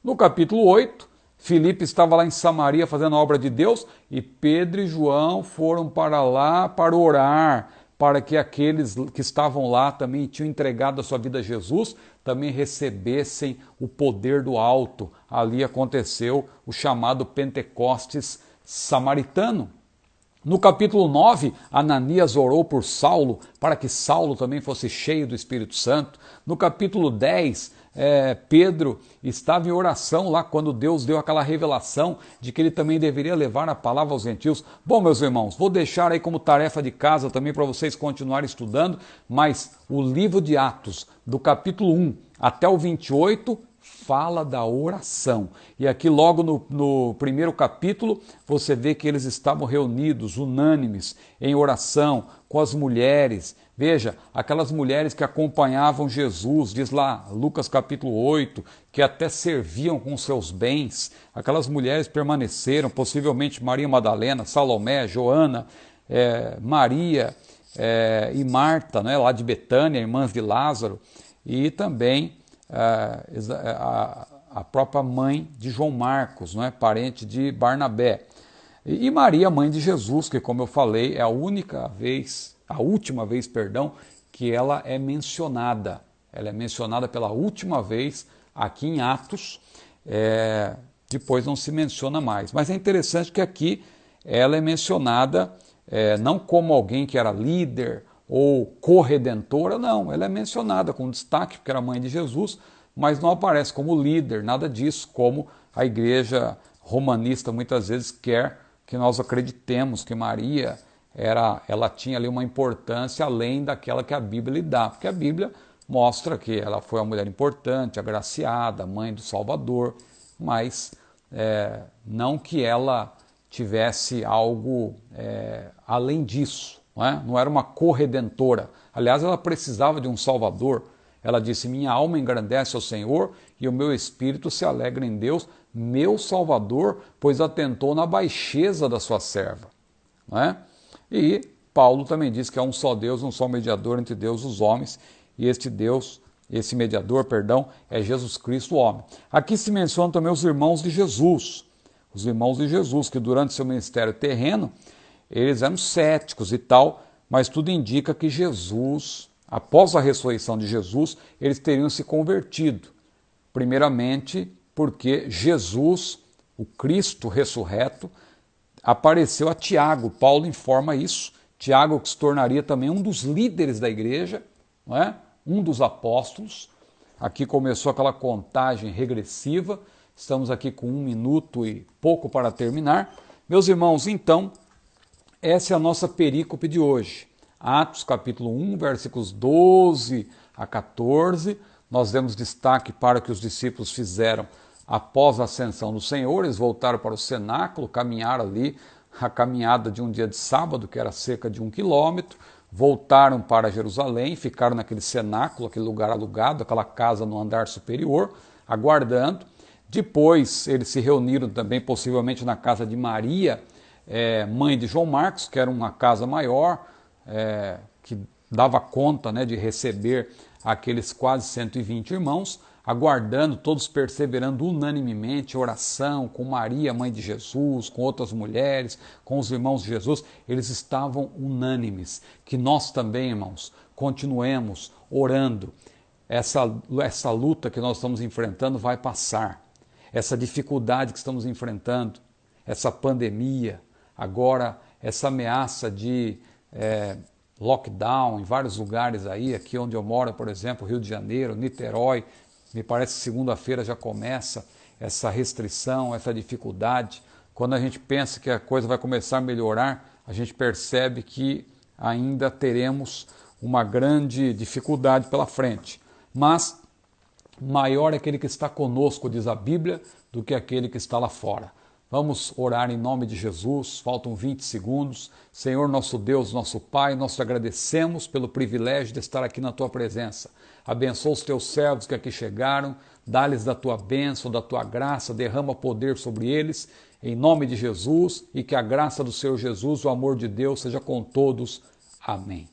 No capítulo 8, Filipe estava lá em Samaria fazendo a obra de Deus e Pedro e João foram para lá para orar, para que aqueles que estavam lá também tinham entregado a sua vida a Jesus, também recebessem o poder do alto. Ali aconteceu o chamado Pentecostes samaritano. No capítulo 9, Ananias orou por Saulo, para que Saulo também fosse cheio do Espírito Santo. No capítulo 10, Pedro estava em oração lá quando Deus deu aquela revelação de que ele também deveria levar a palavra aos gentios. Bom, meus irmãos, vou deixar aí como tarefa de casa também para vocês continuarem estudando, mas o livro de Atos, do capítulo 1 até o 28, fala da oração. E aqui logo no primeiro capítulo, você vê que eles estavam reunidos, unânimes, em oração, com as mulheres. Veja, aquelas mulheres que acompanhavam Jesus, diz lá, Lucas capítulo 8, que até serviam com seus bens. Aquelas mulheres permaneceram, possivelmente Maria Madalena, Salomé, Joana, Maria e Marta, né, lá de Betânia, irmãs de Lázaro, e também a própria mãe de João Marcos, não é? Parente de Barnabé. E Maria, mãe de Jesus, que como eu falei, é a última vez, que ela é mencionada. Ela é mencionada pela última vez aqui em Atos, depois não se menciona mais. Mas é interessante que aqui ela é mencionada não como alguém que era líder ou corredentora, não, ela é mencionada com destaque, porque era mãe de Jesus, mas não aparece como líder, nada disso, como a igreja romanista muitas vezes quer que nós acreditemos que Maria ela tinha ali uma importância além daquela que a Bíblia lhe dá, porque a Bíblia mostra que ela foi uma mulher importante, agraciada, mãe do Salvador, mas não que ela tivesse algo além disso. Não era uma corredentora. Aliás, ela precisava de um Salvador. Ela disse, minha alma engrandece ao Senhor e o meu espírito se alegra em Deus, meu Salvador, pois atentou na baixeza da sua serva. E Paulo também diz que há um só Deus, um só mediador entre Deus e os homens, e esse mediador, é Jesus Cristo, o homem. Aqui se mencionam também os irmãos de Jesus, que durante seu ministério terreno, eles eram céticos e tal, mas tudo indica que Jesus após a ressurreição de Jesus, eles teriam se convertido. Primeiramente, porque Jesus, o Cristo ressurreto, apareceu a Tiago. Paulo informa isso. Tiago, que se tornaria também um dos líderes da igreja, não é? Um dos apóstolos. Aqui começou aquela contagem regressiva. Estamos aqui com 1 minuto e pouco para terminar. Meus irmãos, então, essa é a nossa perícope de hoje. Atos capítulo 1, versículos 12 a 14. Nós demos destaque para o que os discípulos fizeram após a ascensão do Senhor. Eles voltaram para o cenáculo, caminharam ali a caminhada de um dia de sábado, que era cerca de 1 quilômetro, voltaram para Jerusalém, ficaram naquele cenáculo, aquele lugar alugado, aquela casa no andar superior, aguardando. Depois eles se reuniram também, possivelmente na casa de Maria, mãe de João Marcos, que era uma casa maior, que dava conta, né, de receber aqueles quase 120 irmãos, aguardando, todos perseverando unanimemente, oração com Maria, mãe de Jesus, com outras mulheres, com os irmãos de Jesus. Eles estavam unânimes. Que nós também, irmãos, continuemos orando. Essa luta que nós estamos enfrentando vai passar. Essa dificuldade que estamos enfrentando, essa pandemia, agora essa ameaça de lockdown em vários lugares aí, aqui onde eu moro, por exemplo, Rio de Janeiro, Niterói, me parece que segunda-feira já começa essa restrição, essa dificuldade. Quando a gente pensa que a coisa vai começar a melhorar, a gente percebe que ainda teremos uma grande dificuldade pela frente. Mas maior é aquele que está conosco, diz a Bíblia, do que aquele que está lá fora. Vamos orar em nome de Jesus, faltam 20 segundos. Senhor, nosso Deus, nosso Pai, nós te agradecemos pelo privilégio de estar aqui na Tua presença. Abençoa os Teus servos que aqui chegaram, dá-lhes da Tua bênção, da Tua graça, derrama poder sobre eles, em nome de Jesus, e que a graça do Senhor Jesus, o amor de Deus, seja com todos. Amém.